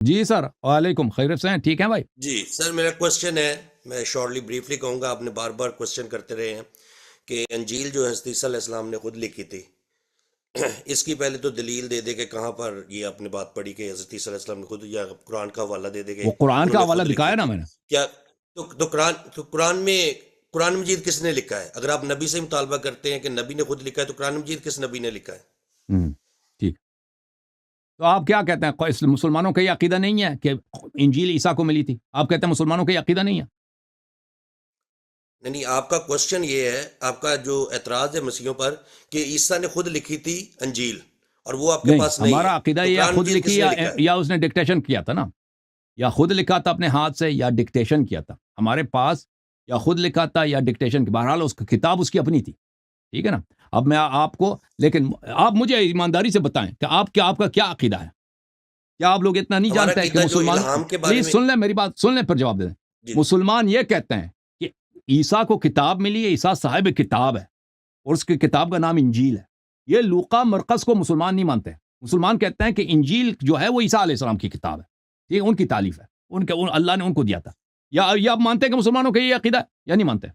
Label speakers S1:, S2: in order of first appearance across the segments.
S1: جی سر، وعلیکم، خیریت سے ہیں؟ ٹھیک ہیں بھائی؟
S2: جی سر، میرا کوشچن ہے، میں شارٹلی بریفلی کہوں گا، آپ نے بار بار کوشچن کرتے رہے ہیں کہ انجیل جو حضرت عیسیٰ علیہ السلام نے خود لکھی تھی، اس کی پہلے تو دلیل دے دے کہ کہاں پر یہ آپ نے بات پڑھی کہ حضرت عیسیٰ علیہ السلام نے خود، یا قرآن کا حوالہ دے دے کہ
S1: وہ قرآن
S2: انہوں
S1: کا
S2: نے
S1: حوالہ
S2: خود لکھی
S1: دکھایا نا
S2: تھی
S1: میں نے۔
S2: کیا؟ قرآن مجید کس نے لکھا ہے؟ اگر آپ نبی سے مطالبہ کرتے ہیں کہ نبی نے خود لکھا ہے، تو قرآن مجید کس نبی نے لکھا ہے؟
S1: ٹھیک، تو آپ کیا کہتے ہیں؟ مسلمانوں کا یہ عقیدہ نہیں ہے کہ انجیل عیسیٰ کو ملی تھی؟ آپ کہتے ہیں مسلمانوں کا یہ عقیدہ نہیں ہے؟
S2: نہیں، آپ کا کوشچن یہ ہے، آپ کا جو اعتراض ہے مسیحیوں پر کہ عیسیٰ نے خود لکھی تھی انجیل اور وہ آپ کے
S1: نہیں،
S2: پاس نہیں ہے،
S1: ہمارا عقیدہ
S2: تو
S1: یہ
S2: قرآن
S1: خود
S2: مجید
S1: لکھی
S2: کس نے لکھا ہے؟
S1: یا اس نے ڈکٹیشن کیا تھا نا، یا خود لکھا تھا اپنے ہاتھ سے یا ڈکٹیشن کیا تھا ہمارے پاس، یا خود لکھا تھا یا ڈکٹیشن کی، بہرحال اس کی کتاب اس کی اپنی تھی، ٹھیک ہے نا۔ اب میں آپ کو، لیکن آپ مجھے ایمانداری سے بتائیں کہ آپ کا کیا عقیدہ ہے؟ کیا آپ لوگ اتنا نہیں
S2: ہمارا
S1: جانتے ہیں کہ
S2: عقیدہ جو
S1: مسلمان،
S2: الہام کے بارے
S1: پلیز
S2: میں،
S1: سن لیں میری بات، سن لیں پھر جواب دے دیں۔
S2: جی
S1: مسلمان یہ کہتے ہیں کہ عیسیٰ کو کتاب ملی ہے، عیسیٰ صاحب کتاب ہے، اور اس کی کتاب کا نام انجیل ہے۔ یہ لوقا مرقس کو مسلمان نہیں مانتے، مسلمان کہتے ہیں کہ انجیل جو ہے وہ عیسیٰ علیہ السلام کی کتاب ہے، یہ ان کی تالیف ہے، اللہ نے ان کو دیا تھا۔ یا آپ مانتے ہیں کہ مسلمانوں کا یہ عقیدہ ہے یا نہیں مانتے؟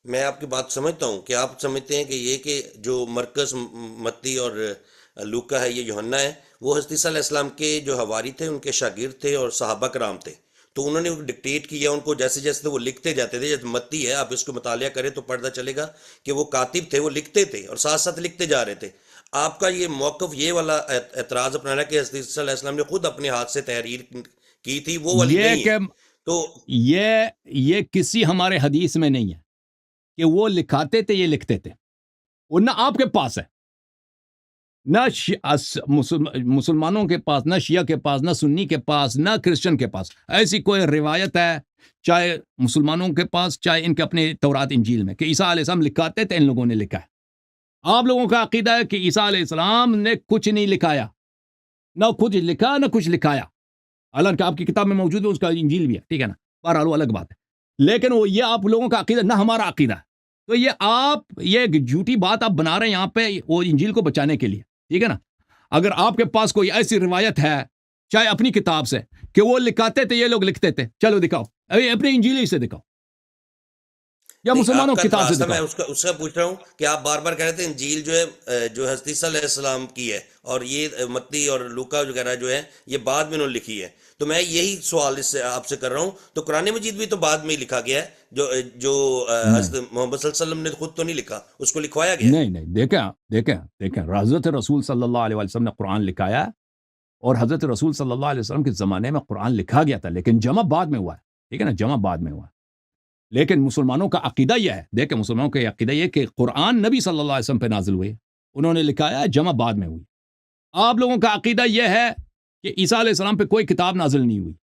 S2: میں آپ کی بات سمجھتا ہوں کہ آپ سمجھتے ہیں کہ یہ کہ جو مرکز متی اور لوکا ہے، یہ یوحنا ہے، وہ حضرت عیسیٰ علیہ السلام کے جو حواری تھے، ان کے شاگرد تھے اور صحابہ کرام تھے، تو انہوں نے ڈکٹیٹ کیا ان کو، جیسے جیسے وہ لکھتے جاتے تھے۔ جیسے متی ہے، آپ اس کو مطالعہ کریں تو پتہ چلے گا کہ وہ کاتب تھے، وہ لکھتے تھے اور ساتھ ساتھ لکھتے جا رہے تھے۔ آپ کا یہ موقف، یہ والا اعتراض اپنانا کہ حضرت عیسیٰ علیہ السلام نے خود اپنے ہاتھ سے تحریر کی تھی، وہ والی
S1: یہ
S2: نہیں ہے۔
S1: کہ
S2: تو
S1: یہ کسی ہمارے حدیث میں نہیں ہے کہ وہ لکھاتے تھے، یہ لکھتے تھے، اور نہ آپ کے پاس ہے، نہ مسلمانوں کے پاس، نہ شیعہ کے پاس، نہ سنی کے پاس، نہ کرسچن کے پاس ایسی کوئی روایت ہے، چاہے مسلمانوں کے پاس چاہے ان کے اپنے تورات انجیل میں، کہ عیسیٰ علیہ السلام لکھاتے تھے، ان لوگوں نے لکھا ہے۔ آپ لوگوں کا عقیدہ ہے کہ عیسیٰ علیہ السلام نے کچھ نہیں لکھایا، نہ کچھ لکھا نہ کچھ لکھایا، حالانکہ آپ کی کتاب میں موجود ہے، اس کا انجیل بھی ہے، ٹھیک ہے نا، بہرحال وہ الگ بات ہے، لیکن وہ یہ آپ لوگوں کا عقیدہ، نہ ہمارا عقیدہ ہے۔ تو یہ ایک جھوٹی بات آپ بنا رہے ہیں یہاں پہ، وہ انجیل کو بچانے کے لیے، ٹھیک ہے نا۔ اگر آپ کے پاس کوئی ایسی روایت ہے، چاہے اپنی کتاب سے، کہ وہ لکھاتے تھے، یہ لوگ لکھتے تھے، چلو دکھاؤ، ابھی اپنے انجیل سے دکھاؤ، یا
S2: نہیں، آپ
S1: مسلمانوں
S2: کا
S1: کی کتاب سے
S2: اعتراض تھا، میں
S1: دکھاؤ۔
S2: اس کا پوچھ رہا ہوں کہ آپ بار بار کہہ رہے تھے انجیل جو ہے جو حضرت عیسیٰ علیہ السلام کی ہے، اور یہ متی اور لوکا وغیرہ جو ہے یہ بعد میں انہوں نے لکھی ہے، تو میں یہی سوال اس سے آپ سے کر رہا ہوں، تو قرآن مجید بھی تو بعد میں ہی لکھا گیا ہے، جو
S1: نہیں
S2: حضرت محمد صلی اللہ علیہ وسلم نے خود تو نہیں لکھا، اس کو لکھوایا گیا ہے۔
S1: نہیں، دیکھیں حضرت رسول صلی اللہ علیہ وسلم نے قرآن لکھایا، اور حضرت رسول صلی اللہ علیہ وسلم کے زمانے میں قرآن لکھا گیا تھا، لیکن جمع بعد میں ہوا ہے، ٹھیک ہے نا، جمع بعد میں ہوا ہے۔ لیکن مسلمانوں کا عقیدہ یہ ہے، دیکھیں مسلمانوں کا عقیدہ یہ کہ قرآن نبی صلی اللہ علیہ وسلم پہ نازل ہوئے، انہوں نے لکھایا، جمع بعد میں ہوئی۔ آپ لوگوں کا عقیدہ یہ ہے کہ عیسیٰ علیہ السلام پہ کوئی کتاب نازل نہیں ہوئی۔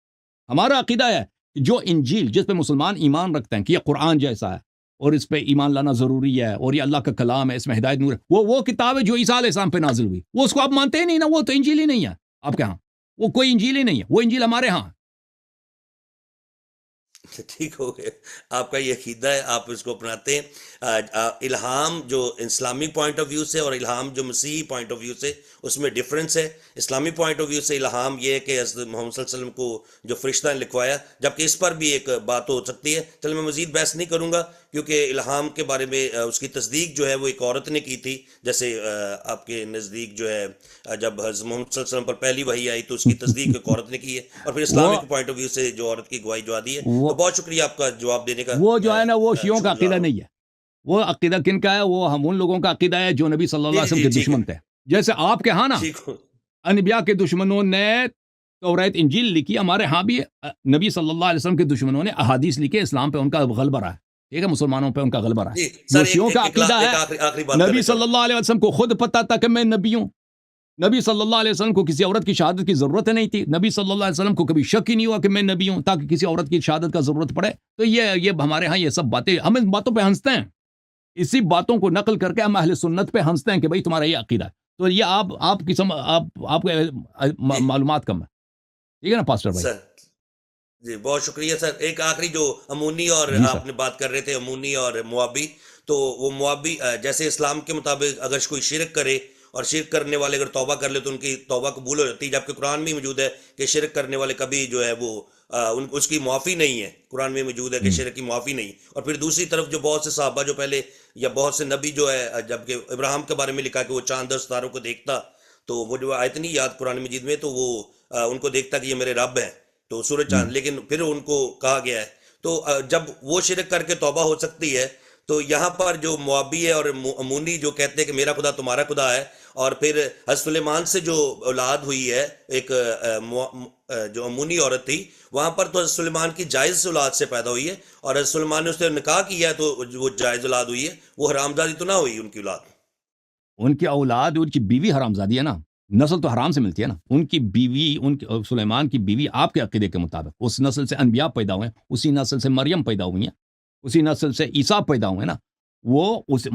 S1: ہمارا عقیدہ ہے کہ جو انجیل، جس پہ مسلمان ایمان رکھتے ہیں کہ یہ قرآن جیسا ہے اور اس پہ ایمان لانا ضروری ہے اور یہ اللہ کا کلام ہے، اس میں ہدایت نور ہے، وہ کتاب ہے جو عیسیٰ علیہ السلام پہ نازل ہوئی، وہ اس کو آپ مانتے ہی نہیں نا، وہ تو انجیل ہی نہیں ہے آپ کے ہاں، وہ کوئی انجیل ہی نہیں ہے، وہ انجیل ہمارے ہاں۔
S2: ٹھیک ہو گیا، آپ کا یہ عقیدہ ہے، آپ اس کو اپناتے ہیں۔ الہام جو اسلامی پوائنٹ آف ویو سے اور الہام جو مسیحی پوائنٹ آف ویو سے، اس میں ڈفرنس ہے۔ اسلامی پوائنٹ آف ویو سے الہام یہ ہے کہ حضرت محمد صلی اللہ علیہ وسلم کو جو فرشتہ نے لکھوایا، جبکہ اس پر بھی ایک بات ہو سکتی ہے، چلو میں مزید بحث نہیں کروں گا، کیونکہ الہام کے بارے میں اس کی تصدیق جو ہے وہ ایک عورت نے کی تھی، جیسے آپ کے نزدیک جو ہے جب حضرت محمد صلی اللہ علیہ وسلم پر پہلی وحی آئی تو اس کی تصدیق ایک عورت نے کی ہے، اور پھر
S1: وہ
S2: اسلامک پوائنٹ آف ویو سے جو عورت کی گواہی جو دی ہے،
S1: وہ
S2: تو بہت شکریہ آپ کا جواب دینے کا،
S1: وہ جو
S2: میں
S1: ہے نا، وہ شیعوں کا
S2: شکر گزار
S1: عقیدہ
S2: ہوں۔
S1: نہیں ہے، وہ عقیدہ کن کا ہے؟ وہ ہم ان لوگوں کا عقیدہ ہے جو نبی صلی اللہ
S2: جی
S1: علیہ
S2: جی
S1: وسلم
S2: جی،
S1: کے
S2: ٹھیک ہے،
S1: دشمن تھے، جیسے آپ کے ہاں نا
S2: ٹھیک ہو،
S1: انبیاء کے دشمنوں نے توریت انجیل لکھی، ہمارے ہاں بھی نبی صلی اللہ علیہ وسلم کے دشمنوں نے احادیث لکھی، اسلام پہ ان کا غلبہ رہا ہے، ٹھیک ہے، مسلمانوں پہ ان کا غلبہ رہا
S2: جی
S1: ہے۔
S2: سر،
S1: جو شیعوں کا عقیدہ ہے،
S2: ایک آخری بات کرنا
S1: نبی
S2: چاہوں
S1: صلی اللہ علیہ وسلم کو خود پتہ تھا کہ میں نبی ہوں، نبی صلی اللہ علیہ وسلم کو کسی عورت کی شہادت کی ضرورت نہیں تھی، نبی صلی اللہ علیہ وسلم کو کبھی شک ہی نہیں ہوا کہ میں نبی ہوں تاکہ کسی عورت کی شہادت کا ضرورت پڑے۔ تو یہ ہمارے ہاں یہ سب باتیں، ہم ان باتوں پہ ہنستے ہیں، اسی باتوں کو نقل کر کے ہم اہل سنت پہ ہنستے ہیں کہ بھئی تمہارا یہ عقیدہ ہے، تو یہ آپ کی آپ کے
S2: جی
S1: معلومات کم ہے، ٹھیک ہے نا پاسٹر بھائی؟
S2: سر، جی بہت شکریہ سر۔ ایک آخری جو امونی اور
S1: جی سر۔
S2: آپ نے بات کر رہے تھے، امونی اور موابی، تو وہ موابی جیسے اسلام کے مطابق اگر کوئی شرک کرے اور شرک کرنے والے اگر توبہ کر لے تو ان کی توبہ قبول ہو جاتی ہے، جبکہ قرآن میں موجود ہے کہ شرک کرنے والے کبھی جو ہے وہ اس کی معافی نہیں ہے، قرآن میں موجود ہے کہ شرک کی معافی نہیں۔ اور پھر دوسری طرف جو بہت سے صحابہ جو پہلے یا بہت سے نبی جو ہے، جبکہ ابراہیم کے بارے میں لکھا کہ وہ چاند اور ستاروں کو دیکھتا، تو وہ جو آیت نہیں یاد قرآن مجید میں، تو وہ ان کو دیکھتا کہ یہ میرے رب ہیں، تو سورج چاند، لیکن پھر ان کو کہا گیا ہے۔ تو جب وہ شرک کر کے توبہ ہو سکتی ہے، تو یہاں پر جو موابی ہے اور امونی جو کہتے ہیں کہ میرا خدا تمہارا خدا ہے، اور پھر حضرت سلیمان سے جو اولاد ہوئی ہے ایک جو امونی عورت تھی، وہاں پر تو حضرت سلیمان کی جائز اولاد سے پیدا ہوئی ہے، اور حضرت سلیمان نے اس سے نکاح کیا ہے تو وہ جائز اولاد ہوئی ہے، وہ حرامزادی تو نہ ہوئی ان کی اولاد۔
S1: ان کی اولاد، ان کی بیوی حرامزادی ہے نا، نسل تو حرام سے ملتی ہے نا۔ ان کی بیوی، سلیمان کی بیوی آپ کے عقیدے کے مطابق اس نسل سے انبیاء پیدا ہوئے ہیں، اسی نسل سے مریم پیدا ہوئی ہیں، اسی نسل سے عیسیٰ پیدا ہوئے ہیں نا۔ وہ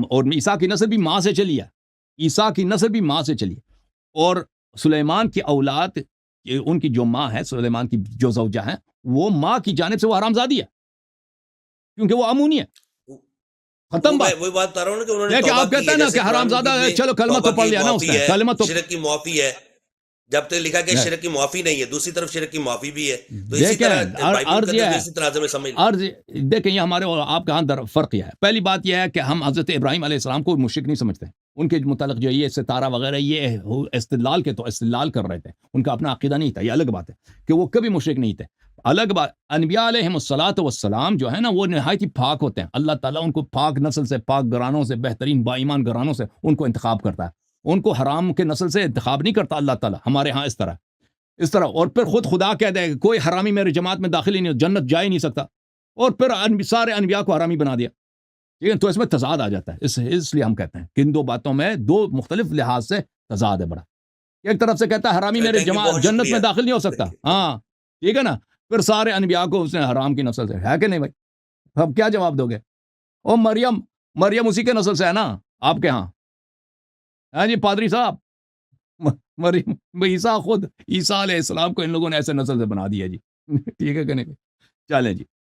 S1: اور عیسیٰ کی نسل بھی ماں سے چلی ہے، عیسیٰ کی نسل بھی ماں سے چلی ہے، اور سلیمان کی اولاد، ان کی جو ماں ہے، سلیمان کی جو زوجہ ہیں، وہ ماں کی جانب سے وہ حرامزادی ہے، کیونکہ وہ امونی ہے۔ ختم بات۔
S2: وہی بات بتا رہا ہوں نا کہ انہوں نے
S1: دیکھیں
S2: توبہ
S1: آپ
S2: کی
S1: کہتے
S2: ہے،
S1: ہیں نا
S2: جیسے
S1: کہ
S2: قرآن
S1: حرامزادہ
S2: مجید
S1: ہے،
S2: میں
S1: چلو کلمہ تو
S2: توبہ
S1: پڑھ
S2: کی
S1: لیا نا اس
S2: معافی
S1: نے،
S2: ہے،
S1: کلمہ تو
S2: شرک کی معافی ہے، جب تک لکھا کہ شرک کی معافی نہیں ہے، دوسری طرف شرک کی معافی بھی ہے، تو اسی
S1: دیکھیں
S2: طرح بائبل
S1: عرض یہ
S2: مقدس
S1: ہے،
S2: اسی طرح سے سمجھ۔
S1: عرض دیکھیں یہ ہمارے اور آپ کا اندر فرق یہ ہے۔ پہلی بات یہ ہے کہ ہم حضرت ابراہیم علیہ السلام کو مشرک نہیں سمجھتے، ان کے متعلق جو یہ ستارہ وغیرہ یہ استدلال کر رہے تھے، ان کا اپنا عقیدہ نہیں تھا، یہ الگ بات ہے کہ وہ کبھی مشرک نہیں تھے۔ الگ بات، انبیاء علیہم الصلاۃ والسلام جو ہے نا، وہ نہایت ہی پاک ہوتے ہیں، اللہ تعالیٰ ان کو پاک نسل سے، پاک گھرانوں سے، بہترین با ایمان گھرانوں سے ان کو انتخاب کرتا ہے، ان کو حرام کے نسل سے انتخاب نہیں کرتا اللہ تعالیٰ، ہمارے ہاں اس طرح اور پھر خود خدا کہہ دے کوئی حرامی میرے جماعت میں داخل ہی نہیں، جنت جا ہی نہیں سکتا، اور پھر سارے انبیاء کو حرامی بنا دیا، ٹھیک ہے؟ تو اس میں تضاد آ جاتا ہے، اس لیے ہم کہتے ہیں کہ ان دو باتوں میں دو مختلف لحاظ سے تضاد ہے بڑا۔ ایک طرف سے کہتا ہے حرامی میرے
S2: تھینک یو،
S1: جماعت
S2: بہت
S1: جنت
S2: شکریہ،
S1: میں داخل نہیں ہو سکتا،
S2: تھینک یو۔
S1: ہاں ٹھیک ہے نا، پھر سارے انبیاء کو اس نے حرام کی نسل سے، ہے کہ نہیں بھائی؟ اب کیا جواب دو گے؟ او مریم اسی کے نسل سے ہے نا آپ کے ہاں؟ ہاں جی پادری صاحب، مریم عیسیٰ خود عیسیٰ علیہ السلام کو ان لوگوں نے ایسے نسل سے بنا دیا جی، ٹھیک ہے کہ نہیں؟ چلیں جی۔